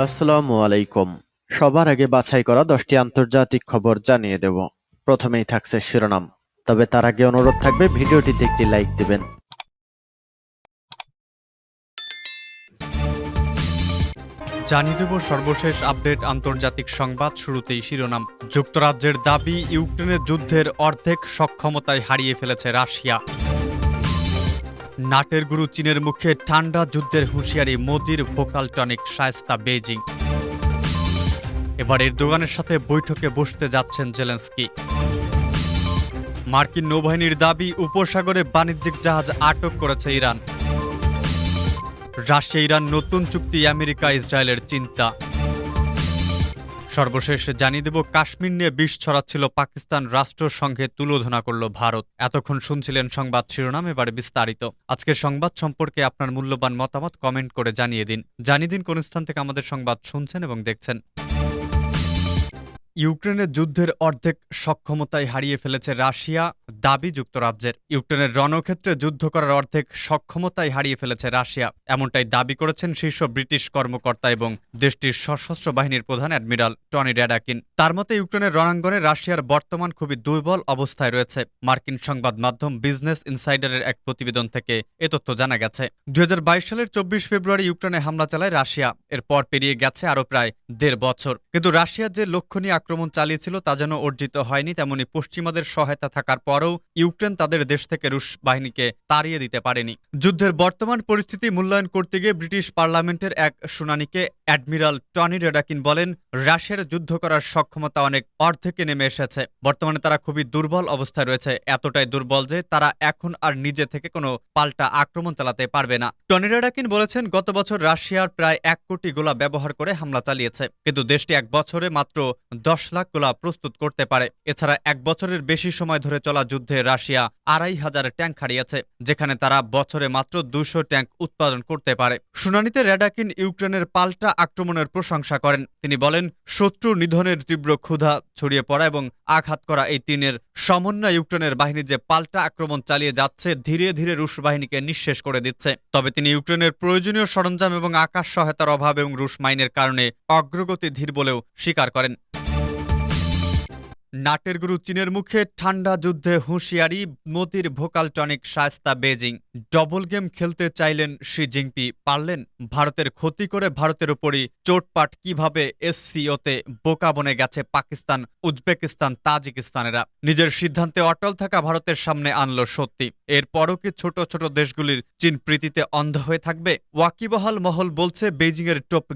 আসসালামু আলাইকুম। সবার আগে বাছাই করা 10টি আন্তর্জাতিক খবর জানিয়ে দেব। প্রথমেই থাকছে শিরোনাম। তবে তার আগে অনুরোধ থাকবে ভিডিওটিতে একটি লাইক দিবেন। জানিয়ে দেব সর্বশেষ আপডেট আন্তর্জাতিক সংবাদ। শুরুতেই শিরোনাম। যুক্তরাজ্যের দাবি, ইউক্রেনের যুদ্ধের অর্ধেক সক্ষমতায় হারিয়ে ফেলেছে রাশিয়া। নাটের গুরু চীনের মুখে ঠান্ডা যুদ্ধের হুঁশিয়ারি, মোদির ভোকাল টনিক শায়েস্তা বেইজিং। এবার এরদোগানের সাথে বৈঠকে বসতে যাচ্ছেন জেলেনস্কি। মার্কিন নৌবাহিনীর দাবি, উপসাগরে বাণিজ্যিক জাহাজ আটক করেছে ইরান। রাশিয়া ইরান নতুন চুক্তি, আমেরিকা ইসরায়েলের চিন্তা। সর্বশেষ জানিয়ে দেব, কাশ্মীর নিয়ে বিষ ছড়াচ্ছিল পাকিস্তান, রাষ্ট্রসংঘে তুলোধনা করল ভারত। এতক্ষণ শুনছিলেন সংবাদ শিরোনাম, এবারে বিস্তারিত। আজকের সংবাদ সম্পর্কে আপনার মূল্যবান মতামত কমেন্ট করে জানিয়ে দিন কোন স্থান থেকে আমাদের সংবাদ শুনছেন এবং দেখছেন। ইউক্রেনের যুদ্ধের অর্ধেক সক্ষমতায় হারিয়ে ফেলেছে রাশিয়া, দাবি যুক্তরাজ্যের। ইউক্রেনের রণক্ষেত্রে যুদ্ধ করার অর্ধেক সক্ষমতায় হারিয়ে ফেলেছে রাশিয়া, এমনটাই দাবি করেছেন শীর্ষ ব্রিটিশ কর্মকর্তা এবং দেশটির সশস্ত্র বাহিনীর প্রধান অ্যাডমিরাল টনি র্যাডাকিন। তার মতে ইউক্রেনের রণাঙ্গনে রাশিয়ার বর্তমান খুবই দুর্বল অবস্থায় রয়েছে। মার্কিন সংবাদ মাধ্যম বিজনেস ইনসাইডারের এক প্রতিবেদন থেকে এ তথ্য জানা গেছে। 2022 সালের 24 ফেব্রুয়ারি ইউক্রেনে হামলা চালায় রাশিয়া। এরপর পেরিয়ে গেছে আরও প্রায় 1.5 বছর, কিন্তু রাশিয়ার যে লক্ষণীয় আক্রমণ চালিয়েছিল তা যেন অর্জিত হয়নি। তেমনি পশ্চিমাদের সহায়তা থাকার পরেও ইউক্রেন তাদের দেশ থেকে রুশ বাহিনীকে তাড়িয়ে দিতে পারেনি। যুদ্ধের বর্তমান পরিস্থিতি মূল্যায়ন করতে গিয়ে ব্রিটিশ পার্লামেন্টের এক শুনানিকে অ্যাডমিরাল টনি র্যাডাকিন বলেন, রাশিয়ার যুদ্ধ করার সক্ষমতা অনেক অর্ধেকে নেমে এসেছে। বর্তমানে তারা খুবই দুর্বল অবস্থায় রয়েছে, এতটাই দুর্বল যে তারা এখন আর নিজে থেকে কোনো পাল্টা আক্রমণ চালাতে পারবে না। টনি র্যাডাকিন বলেছেন, গত বছর রাশিয়ার প্রায় 1 কোটি গোলা ব্যবহার করে হামলা চালিয়েছে, কিন্তু দেশটি 1 বছরে মাত্র 10 লাখ গোলা প্রস্তুত করতে পারে। এছাড়া 1 বছরের বেশি সময় ধরে চলা যুদ্ধে রাশিয়া 2,500 ট্যাঙ্ক হারিয়েছে, যেখানে তারা বছরে মাত্র 200 ট্যাঙ্ক উৎপাদন করতে পারে। শুনানিতে র্যাডাকিন ইউক্রেনের পাল্টা আক্রমণের প্রশংসা করেন। তিনি বলেন, শত্রু নিধনের তীব্র ক্ষুধা, ছড়িয়ে পড়া এবং আঘাত করা, এই তিনের সমন্বয় ইউক্রেনের বাহিনী যে পাল্টা আক্রমণ চালিয়ে যাচ্ছে, ধীরে ধীরে রুশ বাহিনীকে নিঃশেষ করে দিচ্ছে। তবে তিনি ইউক্রেনের প্রয়োজনীয় সরঞ্জাম এবং আকাশ সহায়তার অভাব এবং রুশ মাইনের কারণে অগ্রগতি ধীর বলেও স্বীকার করেন। নাটের গুরু চীনের মুখে ঠান্ডা যুদ্ধে হুঁশিয়ারি, মোদির vocal tonic Shaista Beijing. Double game খেলতে চাইলেন শি জিনপি, পারলেন। ভারতের ক্ষতি করে ভারতের উপরই চোটপাট। কিভাবে এসসিওতে বোকা বনে গেছে পাকিস্তান, উজবেকিস্তান, তাজিকিস্তানেরা। নিজের সিদ্ধান্তে অটল থাকা ভারতের সামনে আনলো সত্যি। এরপরও কি ছোট ছোট দেশগুলির চীন প্রীতিতে অন্ধ হয়ে থাকবে? ওয়াকিবহাল মহল বলছে, বেইজিংয়ের টোপ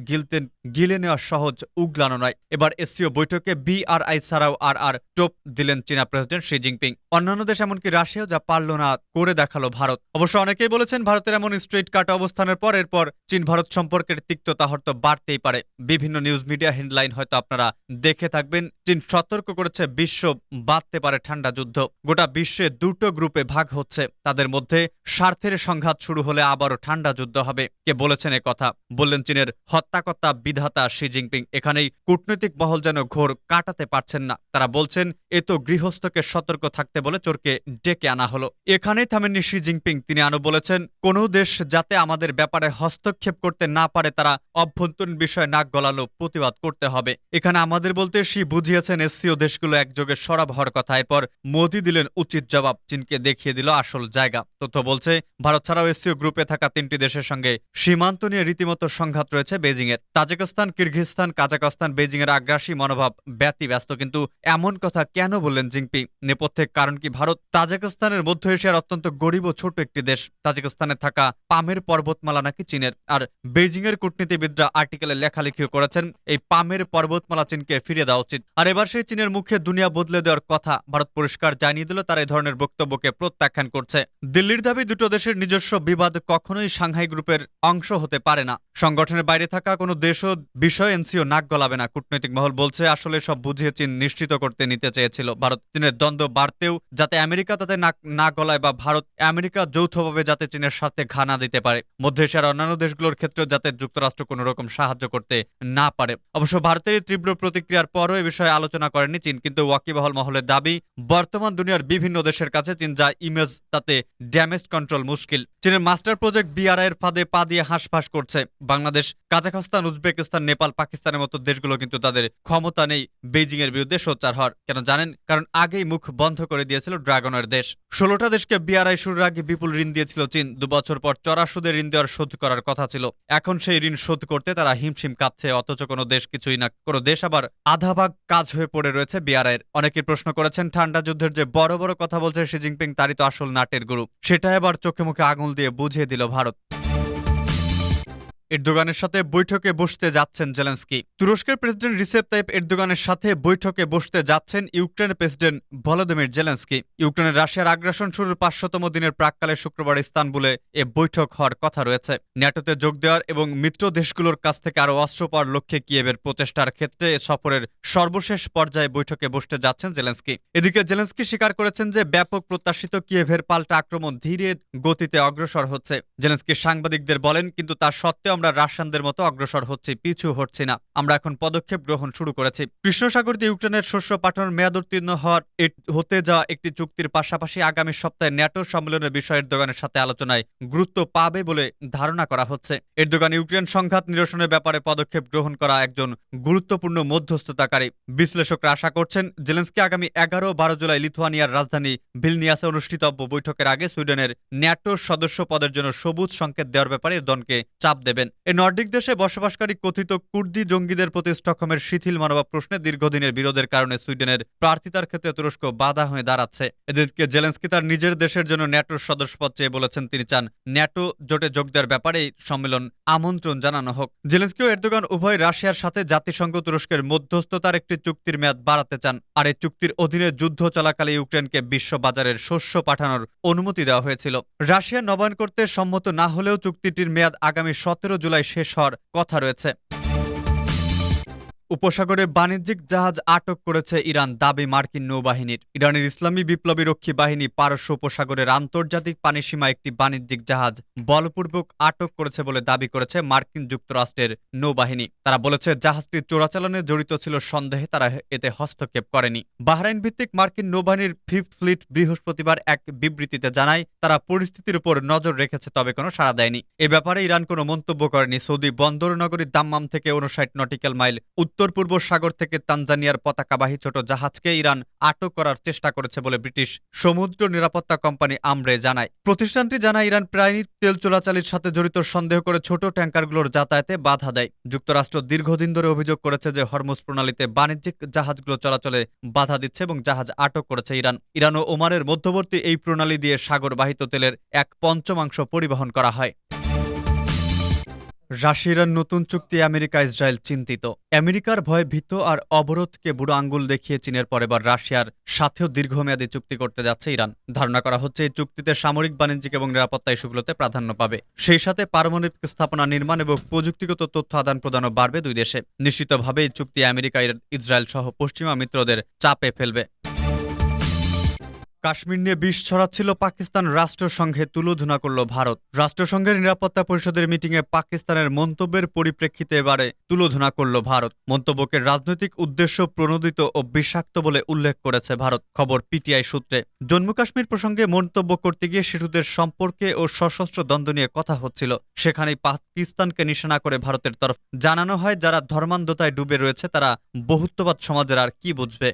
গিলে নেওয়া সহজ, উগলানো নয়। এবার এসসিও বৈঠকে বিআরআই ছাড়াও আর টোপ দিলেন চীনা প্রেসিডেন্ট শি জিনপিং। অন্যান্য দেশ এমনকি রাশিয়াও যা পারল না করে দেখালো ভারত। অবশ্য অনেকেই বলেছেন, ভারতের এমন স্ট্রেট কাট অবস্থানের পর এরপর চীন ভারত সম্পর্কের তিক্ততা হয়তো বাড়তেই পারে। বিভিন্ন নিউজ মিডিয়া হেডলাইন হয়তো আপনারা দেখে থাকবেন। চীন সতর্ক করেছে, বিশ্ব বাঁধতে পারে ঠান্ডা যুদ্ধ। গোটা বিশ্বে দুটো গ্রুপে ভাগ হচ্ছে, তাদের মধ্যে স্বার্থের সংঘাত শুরু হলে আবারও ঠান্ডা যুদ্ধ হবে। কে বলেছেন কথা? বললেন চীনের হত্যাকর্তা বিধাতা শি জিনপিং। এখানেই কূটনৈতিক মহল যেন ঘোর কাটাতে পারছেন না। তারা বলছেন, এ তো গৃহস্থকে সতর্ক থাকতে বলে চোরকে ডেকে আনা হলো। এখানেই থামেননি শি জিনপিং। তিনি আরো বলেছেন, কোনো দেশ যাতে আমাদের ব্যাপারে হস্তক্ষেপ করতে না পারে, তারা অভ্যন্তরীণ বিষয়ে নাক গলালো প্রতিবাদ করতে হবে। এখানে আমাদের বলতে শি বুঝিয়েছেন এসসিও দেশগুলো একযোগে সরব হওয়ার কথা। এরপর মোদি দিলেন উচিত জবাব, চীনকে দেখিয়ে দিল আসল জায়গা। তথ্য বলছে, ভারত ছাড়াও এসসিও গ্রুপে থাকা 3টি দেশের সঙ্গে সীমান্ত নিয়ে রীতিমতো সংঘাত রয়েছে বেজিংয়ের। তাজিকিস্তান, কিরগিজস্তান, কাজাকস্তান বেজিংয়ের আগ্রাসী মনোভাব ব্যতিব্যস্ত। কিন্তু এমন কথা কেন বললেন জিনপিং? নেপথ্যে কারণ কি ভারত? তাজিকিস্তানের মধ্য এশিয়ার অত্যন্ত গরিব ও ছোট একটি দেশ। তাজিকিস্তানে থাকা পামের পর্বতমালা নাকি চীনের। আর বেজিংয়ের কূটনীতিবিদরা আর্টিকেলে লেখালেখিও করেছেন, এই পামের পর্বতমালা চীনকে ফিরিয়ে দেওয়া উচিত। আর এবার সেই চীনের মুখে দুনিয়া বদলে দেওয়ার কথা ভারত পরিষ্কার জানিয়ে দিল, তারা এই ধরনের বক্তব্যকে প্রত্যাখ্যান করছে। দিল্লির দাবি, দুটো দেশের নিজস্ব বিবাদ কখনোই সাংহাই গ্রুপের অংশ হতে পারে না। সংগঠনের বাইরে থাকা কোনো দেশও বিষয় এনসিও নাক গলাবে না। কূটনৈতিক মহল বলছে, আসলে সব বুঝিয়ে চীন নিশ্চিত করছে করতে নিতে চেয়েছিল ভারত। চীনের দ্বন্দ্ব বাড়তেও যাতে আমেরিকা তাতে না গলায় বা ভারত আমেরিকা যৌথভাবে যাতে চীনের স্বার্থে ঘা না দিতে পারে, মধ্য এশিয়ার অন্যান্য দেশগুলোর ক্ষেত্রেও যাতে যুক্তরাষ্ট্র কোনো রকম সাহায্য করতে না পারে। অবশ্য ভারতের এই তীব্র প্রতিক্রিয়ার পরও এ বিষয়ে আলোচনা করেনি চীন, কিন্তু ওয়াকিবহাল মহলের দাবি বর্তমান দুনিয়ার বিভিন্ন দেশের কাছে চীন যা ইমেজ তাতে ড্যামেজ কন্ট্রোল মুশকিল। চীনের মাস্টার প্রজেক্ট বিআরআই এর ফাঁদে পা দিয়ে হাঁসফাঁস করছে বাংলাদেশ, কাজাখস্তান, উজবেকিস্তান, নেপাল, পাকিস্তানের মতো দেশগুলো কিন্তু তাদের ক্ষমতা নেই বেইজিং এর বিরুদ্ধে সোচ্চার হওয়ার। কেন জানেন? কারণ আগেই মুখ বন্ধ করে দিয়েছিল ড্রাগনের দেশ। 16টা দেশকে বিআরআই শুরুর আগে বিপুল ঋণ দিয়েছিল চীন। 2 বছর পর চড়া সুদে ঋণ দেওয়ার শোধ করার কথা ছিল। এখন সেই ঋণ শোধ করতে তারা হিমশিম কাঁদছে, অথচ কোনো দেশ কিছুই না। কোনো দেশ আবার আধাভাগ কাজ হয়ে পড়ে রয়েছে বিআরআই এর। অনেকেই প্রশ্ন করেছেন, ঠান্ডা যুদ্ধের যে বড় বড় কথা বলছে শি জিনপিং, তারই তো আসল নাটের গুরু। সেটা এবার চোখে মুখে আঙুল দিয়ে বুঝিয়ে দিল ভারত। এরদোগানের সাথে বৈঠকে বসতে যাচ্ছেন জেলেনস্কি। তুরস্কের প্রেসিডেন্ট রিসেপ তাইপ এরদোগানের সাথে বৈঠকে বসতে যাচ্ছেন ইউক্রেনের প্রেসিডেন্ট ভলোদিমির জেলেনস্কি। ইউক্রেনের রাশিয়ার আগ্রাসন শুরুর 500তম দিনের প্রাক্কালে শুক্রবার ইস্তানবুলে এ বৈঠক হওয়ার কথা রয়েছে। ন্যাটোতে যোগ দেওয়ার এবং মিত্র দেশগুলোর কাছ থেকে আরও অস্ত্র পাওয়ার লক্ষ্যে কিয়েভের প্রচেষ্টার ক্ষেত্রে এ সফরের সর্বশেষ পর্যায়ে বৈঠকে বসতে যাচ্ছেন জেলেনস্কি। এদিকে জেলেনস্কি স্বীকার করেছেন যে ব্যাপক প্রত্যাশিত কিয়েভের পাল্টা আক্রমণ ধীরে গতিতে অগ্রসর হচ্ছে। জেলেনস্কি সাংবাদিকদের বলেন, কিন্তু তার সত্ত্বেও আমরা রাশিয়ানদের মতো অগ্রসর হচ্ছি, পিছু হচ্ছি না। আমরা এখন পদক্ষেপ গ্রহণ শুরু করেছি। কৃষ্ণ সাগর দিয়ে ইউক্রেনের শস্য পাঠানোর মেয়াদ উত্তীর্ণ হতে যাওয়া একটি চুক্তির পাশাপাশি আগামী সপ্তাহে ন্যাটো সম্মেলনের বিষয়ে এরদোগানের সাথে আলোচনায় গুরুত্ব পাবে বলে ধারণা করা হচ্ছে। এরদোগান ইউক্রেন সংঘাত নিরসনের ব্যাপারে পদক্ষেপ গ্রহণ করা একজন গুরুত্বপূর্ণ মধ্যস্থতাকারী। বিশ্লেষকরা আশা করছেন জেলেনস্কি আগামী 11-12 জুলাই লিথুয়ানিয়ার রাজধানী ভিলনিয়াসে অনুষ্ঠিতব্য বৈঠকের আগে সুইডেনের ন্যাটো সদস্য পদের জন্য সবুজ সংকেত দেওয়ার ব্যাপারে এরদোগানকে চাপ দেবেন। এই নর্ডিক দেশে বসবাসকারী কথিত কুর্দি জঙ্গিদের প্রতি স্টকহোমের শিথিল মনোভাব প্রশ্নে দীর্ঘদিনের বিরোধের কারণে সুইডেনের প্রার্থিতার ক্ষেত্রে তুরস্ক বাধা হয়ে দাঁড়াচ্ছে। এদিকে জেলেনস্কি তার নিজের দেশের জন্য ন্যাটোর সদস্যপদ চেয়ে বলেছেন তিনি চান ন্যাটো জোটে যোগ দেওয়ার ব্যাপারে এই সম্মেলন আমন্ত্রণ জানানো হোক। জেলেনস্কি ও এরদোগান উভয় রাশিয়ার সাথে জাতিসংঘ তুরস্কের মধ্যস্থতার একটি চুক্তির মেয়াদ বাড়াতে চান। আর এই চুক্তির অধীনে যুদ্ধ চলাকালে ইউক্রেনকে বিশ্ববাজারের শস্য পাঠানোর অনুমতি দেওয়া হয়েছিল। রাশিয়া নবায়ন করতে সম্মত না হলেও চুক্তিটির মেয়াদ আগামী 17 জুলাই শেষ হওয়ার কথা রয়েছে। উপসাগরে বাণিজ্যিক জাহাজ আটক করেছে ইরান, দাবি মার্কিন নৌবাহিনীর। ইরানের ইসলামী বিপ্লবী রক্ষী বাহিনী পারস্য উপসাগরের আন্তর্জাতিক পানিসীমা একটি বাণিজ্যিক জাহাজ বলপূর্বক আটক করেছে বলে দাবি করেছে মার্কিন যুক্তরাষ্ট্রের নৌবাহিনী। তারা বলেছে জাহাজটি চোরাচালানে জড়িত ছিল সন্দেহে তারা এতে হস্তক্ষেপ করেনি। বাহরাইন ভিত্তিক মার্কিন নৌবাহিনীর 5th ফ্লিট বৃহস্পতিবার এক বিবৃতিতে জানায় তারা পরিস্থিতির উপর নজর রেখেছে, তবে কোনো সাড়া দেয়নি। এ ব্যাপারে ইরান কোনো মন্তব্য করেনি। সৌদি বন্দর নগরী দাম্মাম থেকে 59 নটিক্যাল মাইল উত্তর পূর্ব সাগর থেকে তানজানিয়ার পতাকাবাহী ছোট জাহাজকে ইরান আটক করার চেষ্টা করেছে বলে ব্রিটিশ সমুদ্র নিরাপত্তা কোম্পানি আমরে জানায়। প্রতিষ্ঠানটি জানায় ইরান প্রায়ই তেল চোরাচালির সাথে জড়িত সন্দেহ করে ছোট ট্যাঙ্কারগুলোর যাতায়াতে বাধা দেয়। যুক্তরাষ্ট্র দীর্ঘদিন ধরে অভিযোগ করেছে যে হরমুজ প্রণালীতে বাণিজ্যিক জাহাজগুলো চলাচলে বাধা দিচ্ছে এবং জাহাজ আটক করেছে ইরান। ইরান ও ওমানের মধ্যবর্তী এই প্রণালী দিয়ে সাগরবাহিত তেলের 1/5 পরিবহন করা হয়। রাশিয়ার নতুন চুক্তি আমেরিকা ইসরায়েল চিন্তিত। আমেরিকার ভয়ে ভীত আর অবরোধকে বুড়ো আঙ্গুল দেখিয়ে চীনের পর এবার রাশিয়ার সাথেও দীর্ঘমেয়াদী চুক্তি করতে যাচ্ছে ইরান। ধারণা করা হচ্ছে এই চুক্তিতে সামরিক, বাণিজ্যিক এবং নিরাপত্তা ইস্যুগুলোতে প্রাধান্য পাবে। সেই সাথে পারমাণবিক স্থাপনা নির্মাণ এবং প্রযুক্তিগত তথ্য আদান প্রদানও বাড়বে দুই দেশে। নিশ্চিতভাবে এই চুক্তি আমেরিকা, ইসরায়েল সহ পশ্চিমা মিত্রদের চাপে ফেলবে। কাশ্মীর নিয়ে বিষ ছড়াচ্ছিল পাকিস্তান, রাষ্ট্রসংঘে তুলোধনা করল ভারত। রাষ্ট্রসংঘের নিরাপত্তা পরিষদের মিটিংয়ে পাকিস্তানের মন্তব্যের পরিপ্রেক্ষিতে এবারে তুলোধনা করল ভারত। মন্তব্যকে রাজনৈতিক উদ্দেশ্য প্রণোদিত ও বিষাক্ত বলে উল্লেখ করেছে ভারত, খবর পিটিআই সূত্রে। জম্মু কাশ্মীর প্রসঙ্গে মন্তব্য করতে গিয়ে শিশুদের সম্পর্কে ও সশস্ত্র দ্বন্দ্ব নিয়ে কথা হচ্ছিল। সেখানেই পাকিস্তানকে নিশানা করে ভারতের তরফ জানানো হয়, যারা ধর্মান্ধতায় ডুবে রয়েছে তারা বহুত্ববাদ সমাজের আর কি বুঝবে।